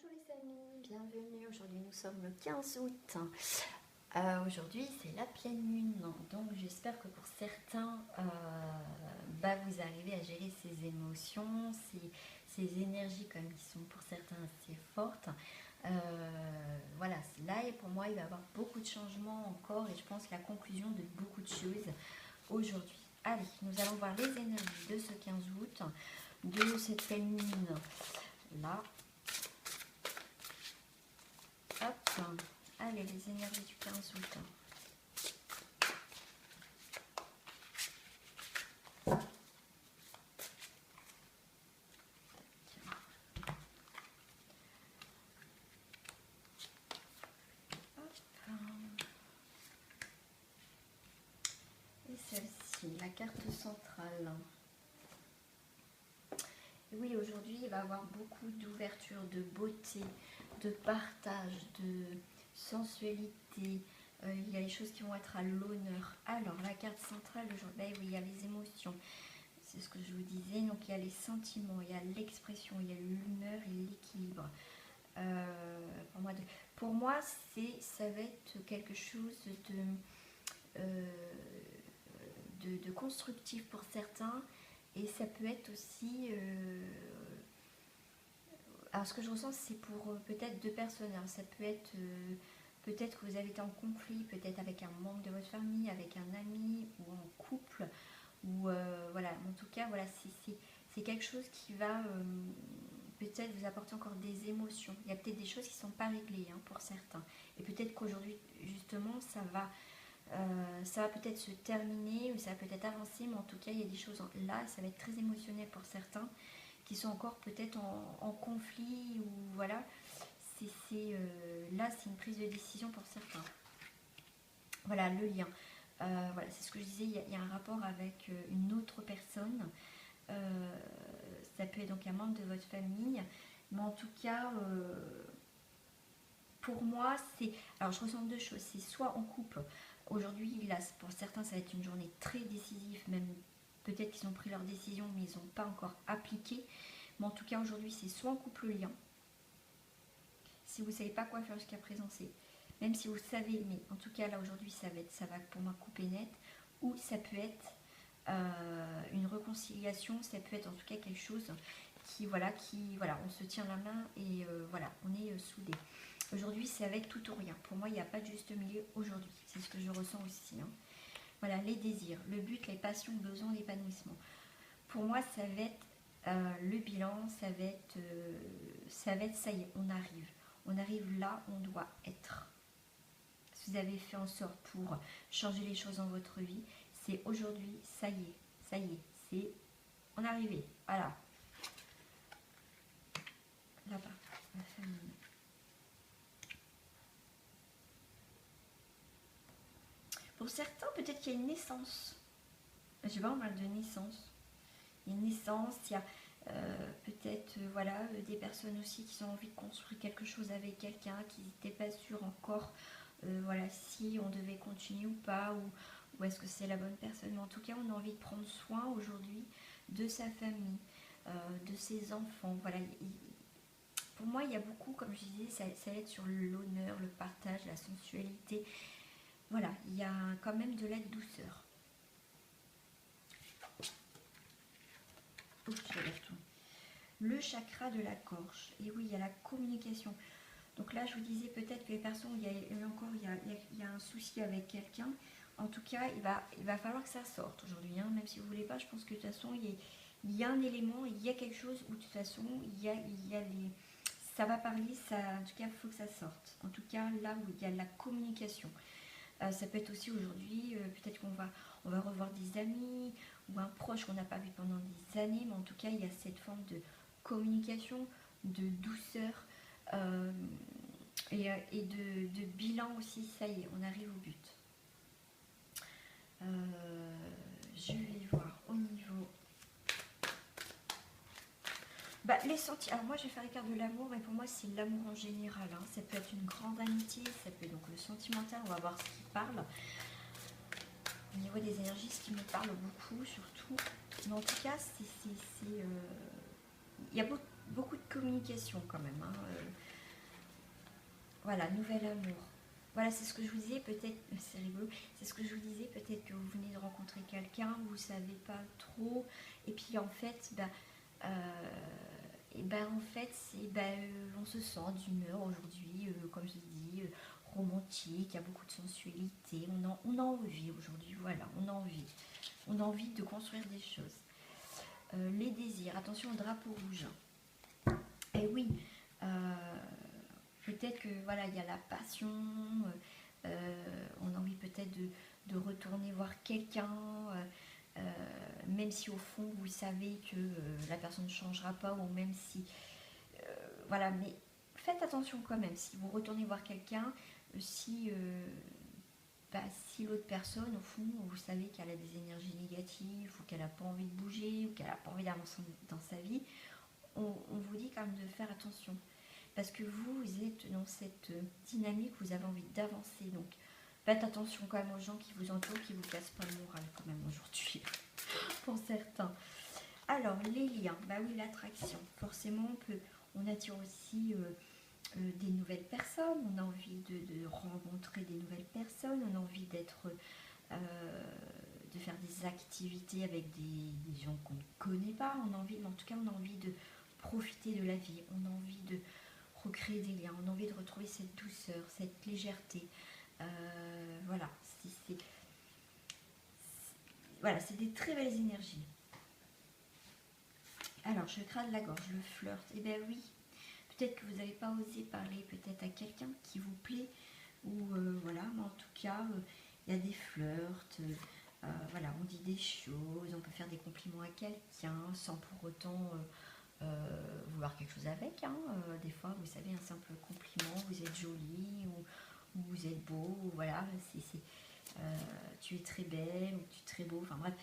Bonjour les amis, bienvenue. Aujourd'hui nous sommes le 15 août. Aujourd'hui c'est la pleine lune, donc j'espère que pour certains vous arrivez à gérer ces émotions, ces énergies comme ils sont pour certains assez fortes. Voilà, là et pour moi il va y avoir beaucoup de changements encore et je pense la conclusion de beaucoup de choses aujourd'hui. Allez, nous allons voir les énergies de ce 15 août, de cette pleine lune là. Hop, allez, les énergies du 15 août. Et celle-ci, la carte centrale. Et oui, aujourd'hui, il va y avoir beaucoup d'ouverture, de beauté, de partage, de sensualité. Il y a les choses qui vont être à l'honneur. Alors, la carte centrale aujourd'hui, oui, il y a les émotions. C'est ce que je vous disais. Donc, il y a les sentiments, il y a l'expression, il y a l'humeur et l'équilibre. Pour moi, ça va être quelque chose de constructif pour certains. Et ça peut être aussi... alors, ce que je ressens, c'est pour peut-être deux personnes. Alors, ça peut être... peut-être que vous avez été en conflit, peut-être avec un membre de votre famille, avec un ami ou en couple. Ou voilà, en tout cas, voilà, c'est quelque chose qui va peut-être vous apporter encore des émotions. Il y a peut-être des choses qui ne sont pas réglées pour certains. Et peut-être qu'aujourd'hui, justement, ça va peut-être se terminer ou ça va peut-être avancer, mais en tout cas, il y a des choses là, ça va être très émotionnel pour certains qui sont encore peut-être en conflit ou voilà. Là, c'est une prise de décision pour certains. Voilà, le lien. Voilà, c'est ce que je disais, il y a un rapport avec une autre personne. Ça peut être donc un membre de votre famille. Mais en tout cas, pour moi, c'est... Alors, je ressens deux choses. C'est soit en couple. Aujourd'hui, là, pour certains, ça va être une journée très décisive. Même peut-être qu'ils ont pris leur décision, mais ils n'ont pas encore appliqué. Mais en tout cas, aujourd'hui, c'est soit en couple lien. Si vous ne savez pas quoi faire jusqu'à présent, c'est... Même si vous savez, mais en tout cas, là, aujourd'hui, ça va pour moi couper net. Ou ça peut être une réconciliation. Ça peut être en tout cas quelque chose voilà, on se tient la main et voilà, on est soudés. Aujourd'hui, c'est avec tout ou rien. Pour moi, il n'y a pas de juste milieu aujourd'hui. C'est ce que je ressens aussi. Voilà, les désirs, le but, les passions, le besoin, l'épanouissement. Pour moi, ça va être le bilan, ça va être, ça y est, on arrive. On arrive là où on doit être. Si vous avez fait en sorte pour changer les choses dans votre vie, c'est aujourd'hui, ça y est, c'est, on est arrivé. Voilà. Là-bas, la famille. Pour certains, peut-être qu'il y a une naissance. Je sais pas, on parle de naissance. Il y a une naissance, il y a peut-être voilà, des personnes aussi qui ont envie de construire quelque chose avec quelqu'un, qui n'étaient pas sûrs encore voilà, si on devait continuer ou pas, ou est-ce que c'est la bonne personne. Mais en tout cas, on a envie de prendre soin aujourd'hui de sa famille, de ses enfants. Voilà, pour moi, il y a beaucoup, comme je disais, ça va être sur l'honneur, le partage, la sensualité. Voilà, il y a quand même de la douceur. Le chakra de la gorge. Et oui, il y a la communication. Donc là, je vous disais peut-être que les personnes, il y a un souci avec quelqu'un. En tout cas, il va falloir que ça sorte aujourd'hui. Même si vous ne voulez pas, je pense que de toute façon, il y a un élément, il y a quelque chose où de toute façon, ça va parler, en tout cas, il faut que ça sorte. En tout cas, là où il y a la communication. Ça peut être aussi aujourd'hui, peut-être qu'on va revoir des amis ou un proche qu'on n'a pas vu pendant des années, mais en tout cas, il y a cette forme de communication, de douceur et de bilan aussi. Ça y est, on arrive au but. Je vais voir au niveau... les sentiments. Alors moi, je vais faire les cartes de l'amour, mais pour moi, c'est l'amour en général. Ça peut être une grande amitié, ça peut être donc le sentimental. On va voir ce qui parle. Au niveau des énergies, ce qui me parle beaucoup, surtout. Mais en tout cas, il y a beaucoup de communication quand même. Voilà, nouvel amour. Voilà, c'est ce que je vous disais, peut-être, c'est rigolo, c'est ce que je vous disais, peut-être que vous venez de rencontrer quelqu'un, vous ne savez pas trop, et puis en fait, en fait, on se sent d'humeur aujourd'hui, comme je dis, romantique, il y a beaucoup de sensualité, on a envie aujourd'hui, voilà, on a envie de construire des choses. Les désirs, attention au drapeau rouge. Et oui, peut-être que voilà, il y a la passion, on a envie peut-être de retourner voir quelqu'un, même si au fond vous savez que la personne ne changera pas, ou même si voilà, mais faites attention quand même. Si vous retournez voir quelqu'un, si, si l'autre personne, au fond, vous savez qu'elle a des énergies négatives, ou qu'elle n'a pas envie de bouger, ou qu'elle n'a pas envie d'avancer dans sa vie, on vous dit quand même de faire attention. Parce que vous êtes dans cette dynamique, vous avez envie d'avancer. Donc faites attention quand même aux gens qui vous entourent, qui ne vous cassent pas le moral quand même aujourd'hui, pour certains. Alors, les liens, bah oui, l'attraction. Forcément, on attire aussi des nouvelles personnes, on a envie de rencontrer des nouvelles personnes, on a envie de faire des activités avec des gens qu'on ne connaît pas, on a envie, en tout cas, on a envie de profiter de la vie, on a envie de recréer des liens, on a envie de retrouver cette douceur, cette légèreté. Voilà, voilà, c'est des très belles énergies. Alors, chakra de la gorge, le flirt, eh bien oui, peut-être que vous n'avez pas osé parler peut-être à quelqu'un qui vous plaît, ou voilà, mais en tout cas, il y a des flirts, voilà, on dit des choses, on peut faire des compliments à quelqu'un sans pour autant vouloir quelque chose avec. Hein. Des fois, vous savez, un simple compliment, vous êtes jolie, ou vous êtes beau, ou voilà, tu es très belle, ou tu es très beau, enfin bref,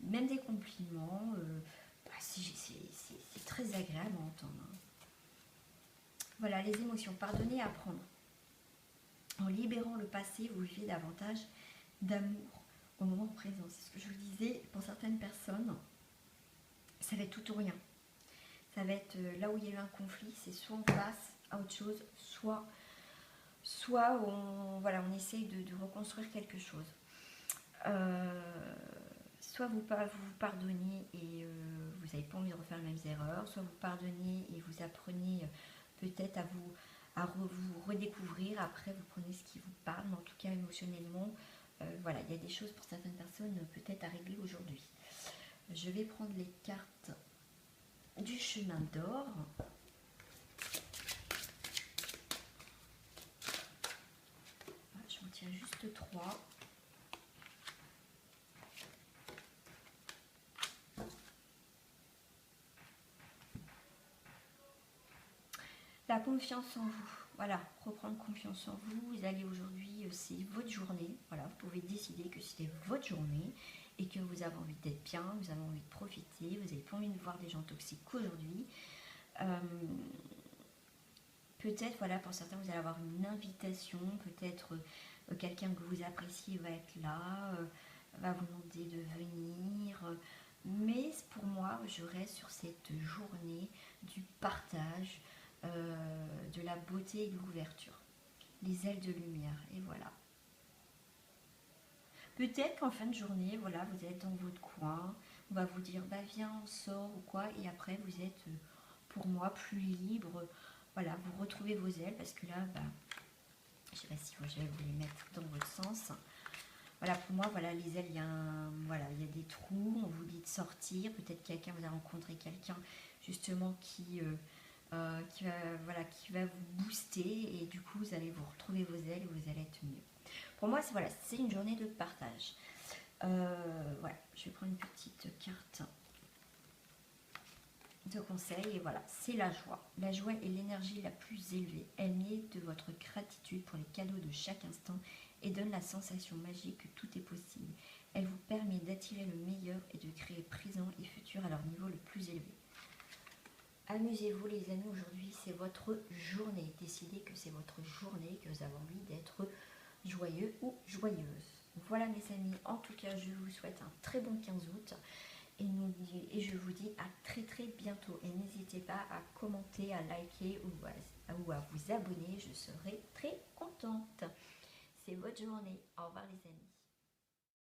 même des compliments, c'est très agréable à entendre. Hein. Voilà, les émotions, pardonner, apprendre. En libérant le passé, vous vivez davantage d'amour au moment présent. C'est ce que je vous disais, pour certaines personnes, ça va être tout ou rien. Ça va être là où il y a eu un conflit, c'est soit on passe à autre chose, soit on essaye de reconstruire quelque chose. Soit vous pardonnez et vous n'avez pas envie de refaire les mêmes erreurs, soit vous pardonnez et vous apprenez peut-être à vous redécouvrir, après vous prenez ce qui vous parle, mais en tout cas émotionnellement, voilà, il y a des choses pour certaines personnes peut-être à régler aujourd'hui. Je vais prendre les cartes du chemin d'or. Je m'en tire juste 3. La confiance en vous. Voilà, reprendre confiance en vous. Vous allez aujourd'hui, c'est votre journée. Voilà, vous pouvez décider que c'était votre journée et que vous avez envie d'être bien, vous avez envie de profiter, vous n'avez pas envie de voir des gens toxiques aujourd'hui. Peut-être, voilà, pour certains, vous allez avoir une invitation, peut-être quelqu'un que vous appréciez va être là, va vous demander de venir. Mais pour moi, je reste sur cette journée du partage, de la beauté et de l'ouverture. Les ailes de lumière, et voilà. Peut-être qu'en fin de journée, voilà, vous êtes dans votre coin, on va vous dire, bah viens, on sort ou quoi, et après vous êtes, pour moi, plus libre. Voilà, vous retrouvez vos ailes, parce que là, je sais pas si je vais vous les mettre dans votre sens. Voilà, pour moi, voilà, les ailes, il y a des trous, on vous dit de sortir, peut-être quelqu'un, vous avez rencontré quelqu'un, justement, qui va vous booster, et du coup, vous allez vous retrouver vos ailes, et vous allez être mieux. Pour moi, c'est une journée de partage. Voilà, je vais prendre une petite carte de conseil, et voilà, c'est la joie. La joie est l'énergie la plus élevée. Elle naît de votre gratitude pour les cadeaux de chaque instant et donne la sensation magique que tout est possible. Elle vous permet d'attirer le meilleur et de créer présent et futur à leur niveau le plus élevé. Amusez-vous les amis, aujourd'hui c'est votre journée. Décidez que c'est votre journée, que vous avez envie d'être joyeux ou joyeuse. Voilà mes amis, en tout cas je vous souhaite un très bon 15 août Et je vous dis à très très bientôt. Et n'hésitez pas à commenter, à liker ou à vous abonner. Je serai très contente. C'est votre journée. Au revoir les amis.